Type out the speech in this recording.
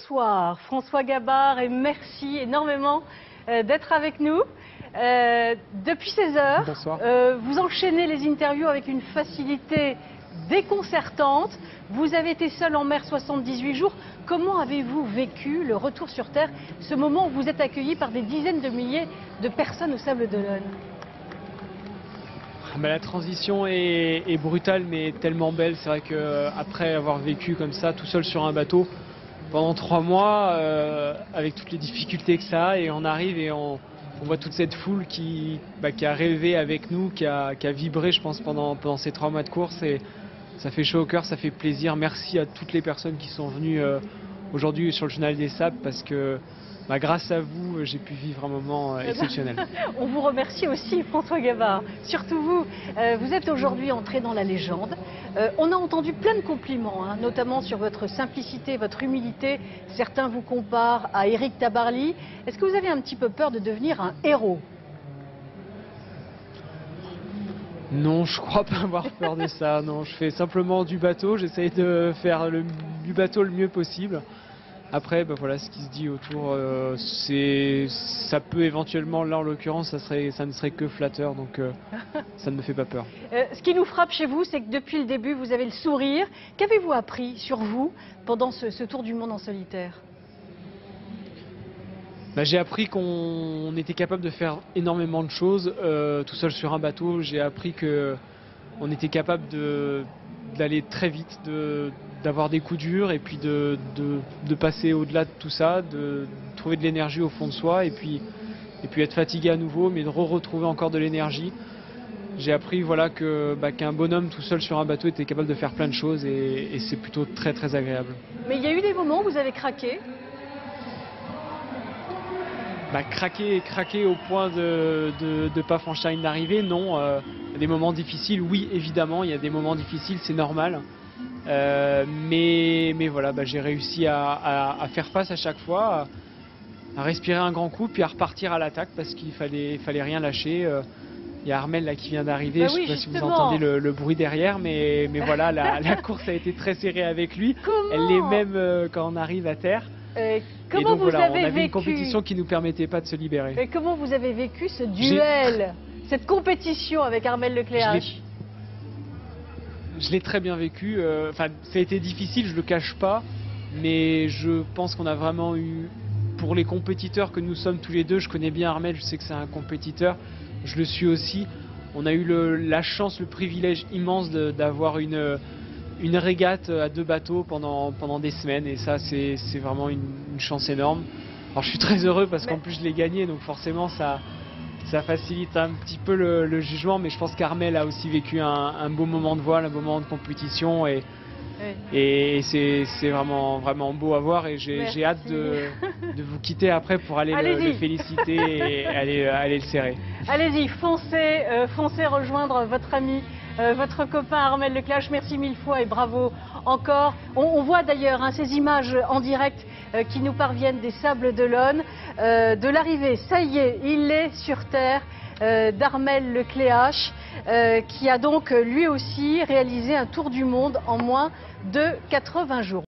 Bonsoir François Gabard et merci énormément d'être avec nous. Depuis 16 heures, vous enchaînez les interviews avec une facilité déconcertante. Vous avez été seul en mer 78 jours. Comment avez-vous vécu le retour sur Terre, ce moment où vous êtes accueilli par des dizaines de milliers de personnes au Sables d'Olonne? La transition est brutale mais tellement belle. C'est vrai qu'après avoir vécu comme ça tout seul sur un bateau pendant 3 mois, avec toutes les difficultés que ça a, et on arrive et on voit toute cette foule qui a rêvé avec nous, qui a vibré je pense pendant ces 3 mois de course, et ça fait chaud au cœur, ça fait plaisir. Merci à toutes les personnes qui sont venues aujourd'hui sur le Chenal des Sables, parce que grâce à vous, j'ai pu vivre un moment exceptionnel. On vous remercie aussi, François Gabard. Surtout vous, vous êtes aujourd'hui entré dans la légende. On a entendu plein de compliments, notamment sur votre simplicité, votre humilité. Certains vous comparent à Éric Tabarly. Est-ce que vous avez un petit peu peur de devenir un héros? Non, je crois pas avoir peur de ça. Non, je fais simplement du bateau. J'essaye de faire du bateau le mieux possible. Après, voilà, ce qui se dit autour, ça peut éventuellement, là en l'occurrence, ça ne serait que flatteur, donc ça ne me fait pas peur. Ce qui nous frappe chez vous, c'est que depuis le début, vous avez le sourire. Qu'avez-vous appris sur vous pendant ce tour du monde en solitaire? J'ai appris qu'on était capable de faire énormément de choses tout seul sur un bateau. J'ai appris qu'on était capable d'aller très vite, d'avoir des coups durs, et puis de passer au-delà de tout ça, de trouver de l'énergie au fond de soi, et puis être fatigué à nouveau, mais de retrouver encore de l'énergie. J'ai appris qu'un bonhomme tout seul sur un bateau était capable de faire plein de choses, et c'est plutôt très très agréable. Mais il y a eu des moments où vous avez craqué? Craquer au point de ne pas franchir une arrivée, non. Des moments difficiles, oui, évidemment, il y a des moments difficiles, c'est normal. Mais voilà, j'ai réussi à faire face à chaque fois, à respirer un grand coup, puis à repartir à l'attaque, parce qu'il fallait rien lâcher. Il y a Armel là qui vient d'arriver, je ne sais pas si vous entendez le bruit derrière, mais voilà, la course a été très serrée avec lui. Elle l'est même quand on arrive à terre. Comment vous avez on avait vécu une compétition qui ne nous permettait pas de se libérer. Et comment vous avez vécu ce duel, cette compétition avec Armel Lecléache? Je l'ai très bien vécu. Ça a été difficile, je ne le cache pas, mais je pense qu'on a vraiment eu, pour les compétiteurs que nous sommes tous les deux, je connais bien Armel, je sais que c'est un compétiteur, je le suis aussi. On a eu la chance, le privilège immense d'avoir une régate à 2 bateaux pendant des semaines, et ça c'est vraiment une chance énorme. Alors je suis très heureux parce qu'en plus je l'ai gagné, donc forcément ça facilite un petit peu le jugement, mais je pense qu'Armel a aussi vécu un beau moment de voile, un beau moment de compétition, et c'est vraiment beau à voir, et j'ai hâte de vous quitter après pour aller le féliciter et aller le serrer. Allez-y, foncez rejoindre votre ami, votre copain Armel Lecléache. Merci 1000 fois et bravo encore. On voit d'ailleurs ces images en direct qui nous parviennent des Sables d'Olonne, de l'arrivée. Ça y est, il est sur terre, d'Armel Lecléache, qui a donc lui aussi réalisé un tour du monde en moins de 80 jours.